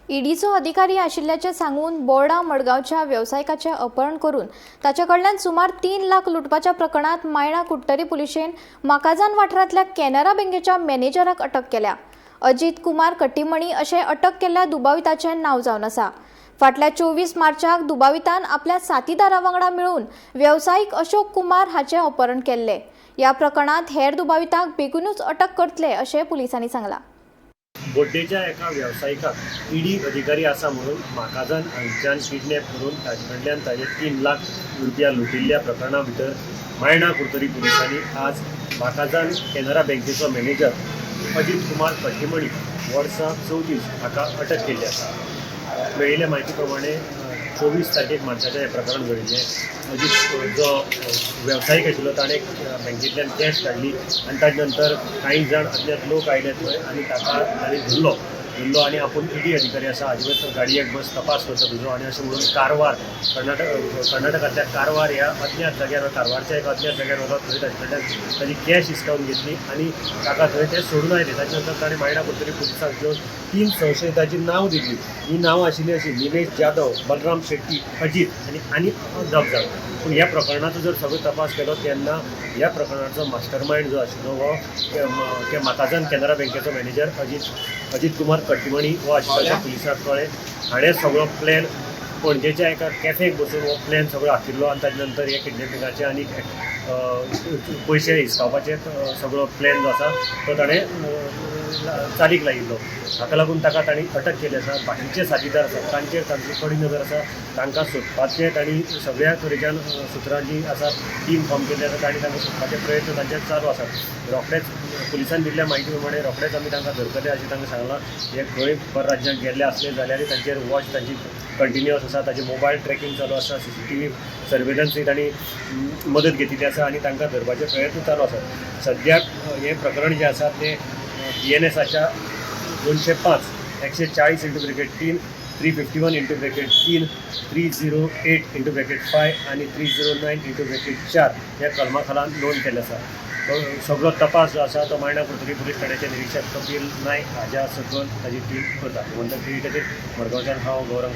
ईडीचो अधिकारी आशिल्ल्याचे सांगून बोर्डा मडगावच्या व्यावसायिकाचे अपहरण करून ताच्याकडल्यान सुमार 3 लाख लुटपाच्या प्रकरणात मायणा कुट्टरी पुलिशेन माकाजान वाठारांतल्या कॅनरा बँकेच्या मॅनेजराक अटक केल्या। अजित कुमार कट्टीमणी अशें अटक केल्ल्या दुबाविताचें नांव जावन आसा। फाटल्या 24 मार्चाक दुबावितान आपल्या साथीदारा वांगडा मेळून व्यावसायिक अशोक कुमार हाचें अपहरण केल्लें। ह्या प्रकरणात हेर दुबावितांक बेगीनूच अटक करतले अशें पुलिसांनी सांगलां। बोड्डेच्या एका व्यावसायिकाक ईडी अधिकारी आसा म्हणून माकाजान हांगच्यान किडनॅप करून ताजे कडल्यान ताजे 3 लाख रुपया लुटिल्ल्या प्रकरणा भितर मायणा कुट्टरी पुलिसांनी आज माकाजान कॅनरा बँकेचो मॅनेजर अजित कुमार कट्टीमणी वर्सा 34 हाका अटक केल्ली आसा। मेळिल्ल्या म्हायती प्रमाणे 24 तारखेक मार्चाचें हें प्रकरण घडिल्लें। अजीत जो व्यावसायीक आशिल्लो ताणें बँकेंतल्यान कॅश काडली आनी ताजे नंतर कांय जाण अज्ञात लोक आयले थंय आनी ताका ताणें धरलो आनी आपूण ईडी अधिकारी आसा हाजे वयर गाडयेक बस तपास करता तुजो आनी अशें म्हणून कारवार कर्नाटकांतल्या कारवार ह्या अज्ञात जाग्यार कारवारच्या एक अज्ञात जाग्यार वचत थंय ताजे कडल्यान ताजी कॅश हिसकावन घेतली आनी ताका थंय ते सोडून आयले। ताचे नंतर ताणें मायणा कुट्टरी पुलिसांक घेवन 3 संशयितांची नांव दिल्ली। ही नांव आशिल्ली अशी निलेश जाधव, बलराम शेट्टी, अजित आनी 10 जाण। पूण ह्या प्रकरणाचो जर सगळो तपास केलो तेन्ना ह्या प्रकरणाचो मास्टर मायंड जो आशिल्लो हो ते माकाजान कॅनरा बँकेचो मॅनेजर अजित कुमार कट्टीमणी हो आशिल्लो पुलिसांक कळ्ळें। हाणें सगळो प्लॅन पणजेच्या एका कॅफेक बसून हो प्लॅन सगळो आखिल्लो आनी ताजे नंतर हे किडनॅपिंगाचे आनी पयशे हिसकावपाचे सगळो प्लॅन जो आसा तो ताणें चालीक लायिल्लो। हाका लागून ताणी अटक केली आसा। बाकीचे साथीदार आसात तांचेर तांची कडी नजर आसा। तांकां सोदपाचे तांणी सगळ्या तरेच्यान सुत्रांची आसा टीम फॉर्म केल्ली आसा आनी तांकां सोदपाचे प्रयत्न तांचे चालू आसात। रोखडेच पुलिसान दिल्ल्या म्हायती प्रमाणे रोखडेच आमी तांकां धरतले अशें तांकां सांगलां। हे खंय परराज्यांत गेल्ले आसले जाल्यार तांचेर वॉच तांची कंटिन्युअस आसा। ताचे मोबायल ट्रॅकिंग चालू आसा। CCTV सर्वेलन्सूय तांणी मदत घेतिल्ली आसा आनी तांकां धरपाचे प्रयत्न चालू आसात। सद्याक हें प्रकरण जें आसा तें BNSच्या 205 140/3 351/3 308/5 आनी 309/4 ह्या कलमा खाला नोंद केल्लें आसा। तो सगळो तपास जो आसा तो मायणा कुट्टरी पुलीस ठाण्याचे निरीक्षक कपिल नायक हाज्या सकयल ताजी टीम करता। म्हणटकीर मडगांवच्यान हांव गौरंग